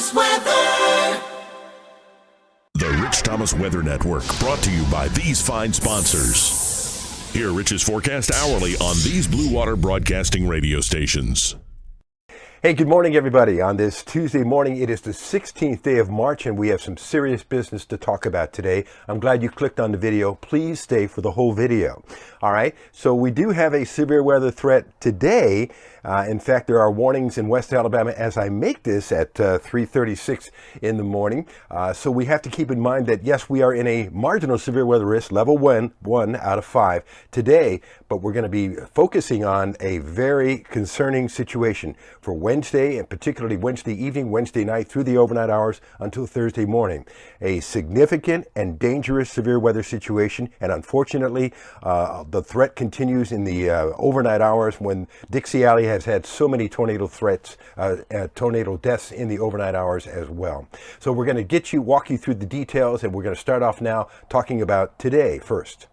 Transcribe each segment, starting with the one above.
Thomas Weather. The Rich Thomas Weather Network, brought to you by these fine sponsors. Hear Rich's forecast hourly on these Blue Water Broadcasting radio stations. Hey, good morning, everybody. On this Tuesday morning, it is the 16th day of March, and we have some serious business to talk about today. I'm glad you clicked on the video. Please stay for the whole video. All right, so we do have a severe weather threat today. In fact, there are warnings in West Alabama as I make this at 3:36 in the morning. So we have to keep in mind that, yes, we are in a marginal severe weather risk, level 1 out of 5 today, but we're going to be focusing on a very concerning situation for Wednesday, and particularly Wednesday evening, Wednesday night through the overnight hours until Thursday morning. A significant and dangerous severe weather situation, and unfortunately, the threat continues in the overnight hours when Dixie Alley has had so many tornado threats, tornado deaths in the overnight hours as well. So we're going to walk you through the details, and we're going to start off now talking about today first.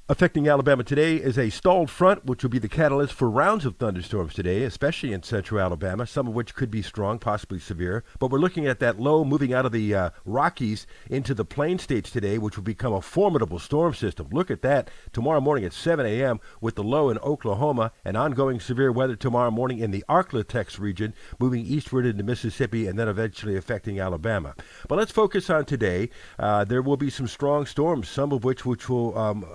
Affecting Alabama today is a stalled front, which will be the catalyst for rounds of thunderstorms today, especially in central Alabama, some of which could be strong, possibly severe. But we're looking at that low moving out of the Rockies into the Plain States today, which will become a formidable storm system. Look at that tomorrow morning at 7 a.m. with the low in Oklahoma and ongoing severe weather tomorrow morning in the Arklatex region, moving eastward into Mississippi and then eventually affecting Alabama. But let's focus on today. There will be some strong storms, some of which will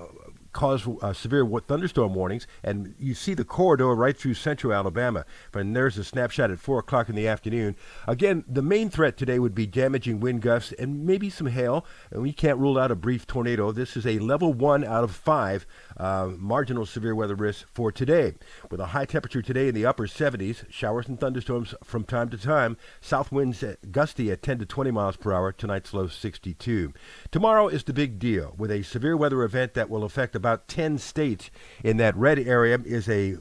cause severe thunderstorm warnings, and you see the corridor right through central Alabama. And there's a snapshot at 4 o'clock in the afternoon. Again, the main threat today would be damaging wind gusts and maybe some hail, and we can't rule out a brief tornado. This is a level 1 out of 5 marginal severe weather risk for today. With a high temperature today in the upper 70s, showers and thunderstorms from time to time, south winds gusty at 10 to 20 miles per hour, tonight's low 62. Tomorrow is the big deal, with a severe weather event that will affect about 10 states. In that red area is a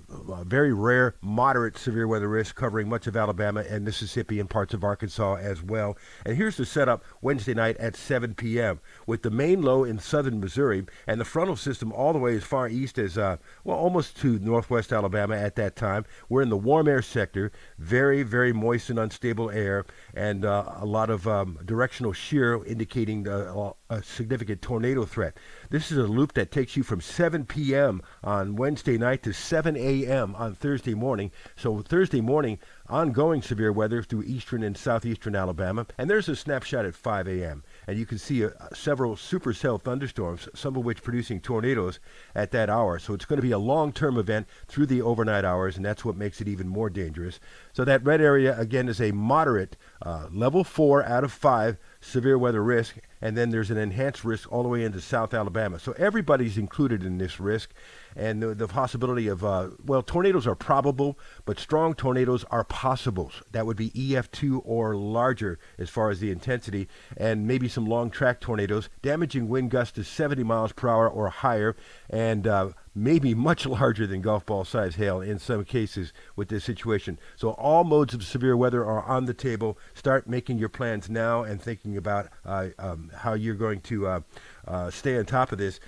very rare moderate severe weather risk covering much of Alabama and Mississippi and parts of Arkansas as well. And here's the setup Wednesday night at 7 p.m. with the main low in southern Missouri and the frontal system all the way as far east as, almost to northwest Alabama at that time. We're in the warm air sector, very, very moist and unstable air, and a lot of directional shear indicating a significant tornado threat. This is a loop that takes you from 7 p.m. on Wednesday night to 7 a.m. on Thursday morning. So Thursday morning, ongoing severe weather through eastern and southeastern Alabama. And there's a snapshot at 5 a.m. And you can see several supercell thunderstorms, some of which producing tornadoes at that hour. So it's going to be a long-term event through the overnight hours, and that's what makes it even more dangerous. So that red area, again, is a moderate level 4 out of 5 severe weather risk, and then there's an enhanced risk all the way into South Alabama. So everybody's included in this risk, and the possibility of, tornadoes are probable, but strong tornadoes are possibles. That would be EF2 or larger as far as the intensity, and maybe some long track tornadoes, damaging wind gusts to 70 miles per hour or higher, and maybe much larger than golf ball size hail in some cases with this situation. So all modes of severe weather are on the table. Start making your plans now and thinking about how you're going to stay on top of this.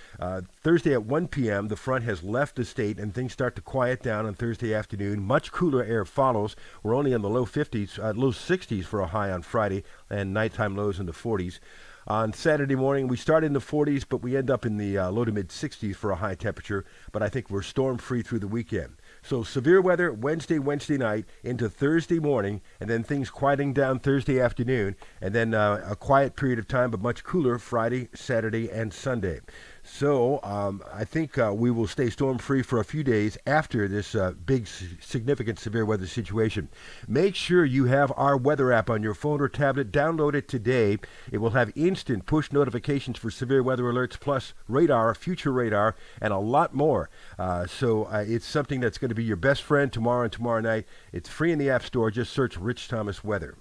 Thursday at 1 p.m., the front has left the state and things start to quiet down on Thursday afternoon. Much cooler air follows. We're only in the low 50s, low 60s for a high on Friday, and nighttime lows in the 40s. On Saturday morning, we start in the 40s, but we end up in the low to mid 60s for a high temperature. But I think we're storm free through the weekend. So severe weather Wednesday night into Thursday morning, and then things quieting down Thursday afternoon, and then a quiet period of time, but much cooler Friday, Saturday, and Sunday. So I think we will stay storm-free for a few days after this big, significant severe weather situation. Make sure you have our weather app on your phone or tablet. Download it today. It will have instant push notifications for severe weather alerts, plus radar, future radar, and a lot more. So it's something that's going to be your best friend tomorrow and tomorrow night. It's free in the App Store. Just search Rich Thomas Weather.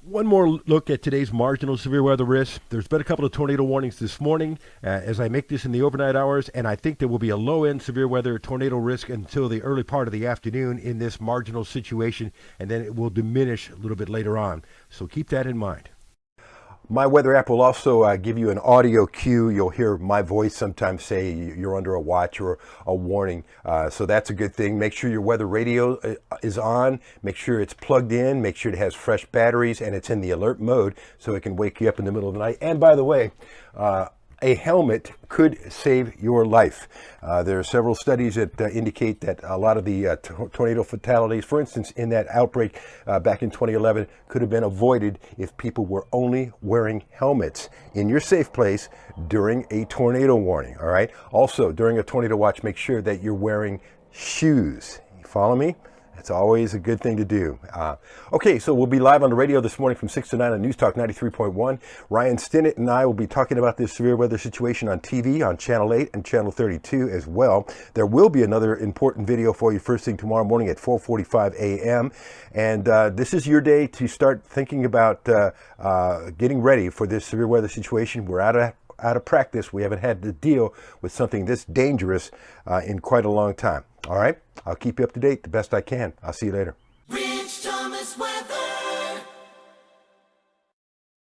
One more look at today's marginal severe weather risk. There's been a couple of tornado warnings this morning as I make this in the overnight hours, and I think there will be a low-end severe weather tornado risk until the early part of the afternoon in this marginal situation, and then it will diminish a little bit later on. So keep that in mind. My weather app will also give you an audio cue. You'll hear my voice sometimes say you're under a watch or a warning. So that's a good thing. Make sure your weather radio is on. Make sure it's plugged in. Make sure it has fresh batteries and it's in the alert mode so it can wake you up in the middle of the night. And by the way, a helmet could save your life. There are several studies that indicate that a lot of the tornado fatalities, for instance, in that outbreak back in 2011, could have been avoided if people were only wearing helmets in your safe place during a tornado warning, all right? Also, during a tornado watch, make sure that you're wearing shoes. You follow me? It's always a good thing to do. Okay, so we'll be live on the radio this morning from 6 to 9 on News Talk 93.1. Ryan Stinnett and I will be talking about this severe weather situation on TV on Channel 8 and Channel 32 as well. There will be another important video for you first thing tomorrow morning at 4:45 a.m. And this is your day to start thinking about getting ready for this severe weather situation. We're out of practice. We haven't had to deal with something this dangerous in quite a long time. All right, I'll keep you up to date the best I can. I'll see you later.